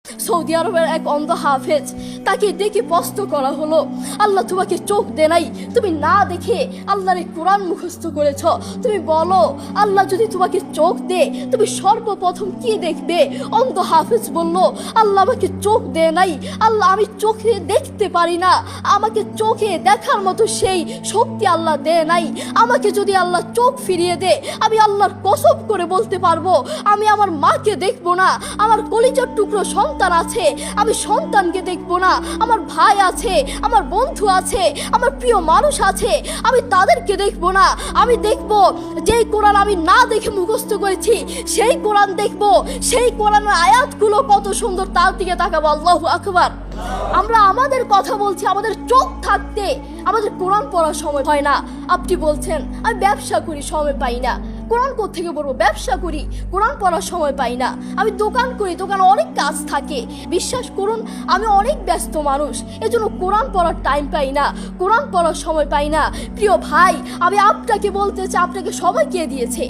Saudi আরবের এক অন্ধ হাফেজ, তাকে ডেকে প্রশ্ন করা হলো, আল্লাহ তোমাকে চোখ দে নাই, তুমি না দেখে আল্লাহর এই কোরআন মুখস্থ করেছ, তুমি বলো আল্লাহ যদি তোমাকে চোখ দে তুমি সর্বপ্রথম কি দেখবে? অন্ধ হাফেজ বলল, আল্লাহ আমাকে চোখ দে নাই, আল্লাহ আমি চোখে দেখতে পারি না, আমাকে চোখে দেখার মতো সেই শক্তি আল্লাহ দে নাই। আমাকে যদি আল্লাহ চোখ ফিরিয়ে দে, আমি আল্লাহর কসম করে বলতে পারবো আমি আমার মাকে দেখবো না, আমার কলিজার টুকরো সন্তান আছে আমি সন্তানকে দেখবো না, আমার ভাই আছে, আমার বন্ধু আছে, আমার প্রিয় মানুষ আছে আমি তাদেরকে দেখবো না। আমি দেখবো যেই কোরআন আমি না দেখে মুখস্থ করেছি সেই কোরআন দেখবো, সেই কোরআনের আয়াতগুলো কত সুন্দর তার দিকে তাকাবো। আল্লাহু আকবার। আমরা আমাদের কথা বলছি, আমাদের চোখ থাকতে আমাদের কোরআন পড়ার সময় হয় না। আপনি বলছেন আমি ব্যবসা করি সময় পাই না, কোরআন কোত্থেকে পড়বো? ব্যবসা করি কোরআন পড়ার সময় পাই না, আমি দোকান করি দোকানে অনেক কাজ থাকে, বিশ্বাস করুন আমি অনেক ব্যস্ত মানুষ, এজন্য কোরআন পড়ার টাইম পাই না, কোরআন পড়ার সময় পাই না। প্রিয় ভাই, আমি আপনাকে বলতে চাই আপনাকে সময় কে দিয়েছে?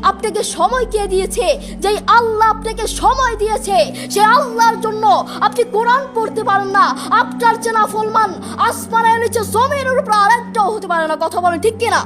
আপনাকে সময় কে দিয়েছে? যেই আল্লাহ আপনাকে সময় দিয়েছে সেই আল্লাহর জন্য আপনি কোরআন পড়তে পারেন না। আপনার চেনা ফলমান আসমানের নিচে জমিনের উপর আরেকটাও হতে পারে না। কথা বলেন ঠিক কিনা?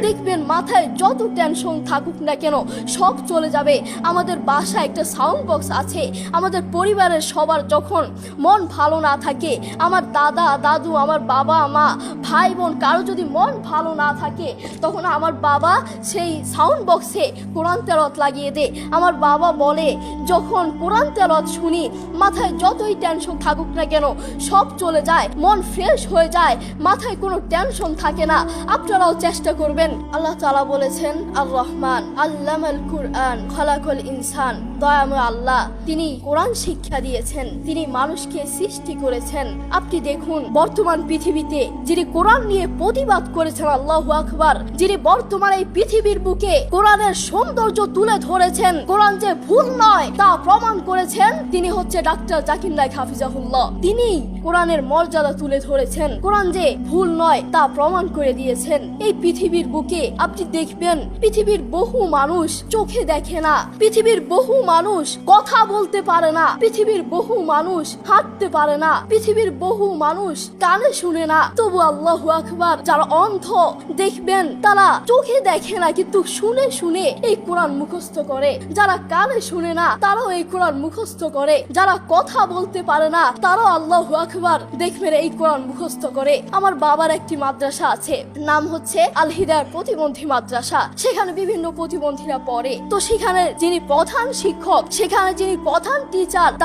দেখবেন মাথায় যত টেনশন থাকুক না কেন সব চলে যাবে। আমাদের বাসায় একটা সাউন্ড বক্স আছে, আমাদের পরিবারের সবার যখন মন ভালো না থাকে, আমার দাদা দাদু, আমার বাবা মা, ভাই বোন কারো যদি মন ভালো না থাকে, তখন আমার বাবা সেই সাউন্ড বক্সে কোরআন তেলাওয়াত লাগিয়ে দেয়। আমার বাবা বলে যখন কোরআন তেলাওয়াত শুনি মাথায় যতই টেনশন থাকুক না কেন সব চলে যায়, মন ফ্রেশ হয়ে যায়, মাথায় কোনো টেনশন থাকে না। আপনারাও চেষ্টা করবেন। আল্লাহ তাআলা বলেছেন আর রহমান আল্লামাল কুরআন খালাকাল ইনসান, দয়াময় আল্লাহ তিনি কোরআন শিক্ষা দিয়েছেন, তিনি মানুষকে সৃষ্টি করেছেন। আপনি দেখুন বর্তমান পৃথিবীতে যিনি কোরআন নিয়ে প্রতিবাদ করেছেন, আল্লাহু আকবার, যিনি বর্তমান এই পৃথিবীর বুকে কোরআনের সৌন্দর্য তুলে ধরেছেন, কোরআন যে ভুল নয় তা প্রমাণ করেছেন, তিনি হচ্ছে ডাক্তার জাকির নায়েক হাফিজাহুল্লাহ। তিনি কোরআনের মর্যাদা তুলে ধরেছেন, কোরআন যে ভুল নয় তা প্রমাণ করে দিয়েছেন। এই পৃথিবীর বুকে আপনি দেখবেন পৃথিবীর বহু মানুষ চোখে দেখে না, পৃথিবীর বহু মানুষ কথা বলতে পারে না, পৃথিবীর বহু মানুষ হাঁটতে পারে না, পৃথিবীর বহু মানুষ কানে শুনে না, তবু আল্লাহু আকবার যারা অন্ধ দেখবেন তারা চোখে দেখে না কিন্তু শুনে শুনে এই কোরআন মুখস্থ করে, যারা কানে শুনে না তারাও এই কোরআন মুখস্থ করে, যারা কথা বলতে পারে না তারাও আল্লাহু আকবার দেখবেন এই কোরআন মুখস্থ করে। আমার বাবার একটি মাদ্রাসা আছে, নাম হচ্ছে আল হিদায়াত প্রতিবন্ধী মাদ্রাসা, সেখানে বিভিন্ন প্রতিবন্ধীরা পড়ে। তো সেখানে যিনি প্রধান শিক্ষক, সেখানে যিনি প্রধান টিচার,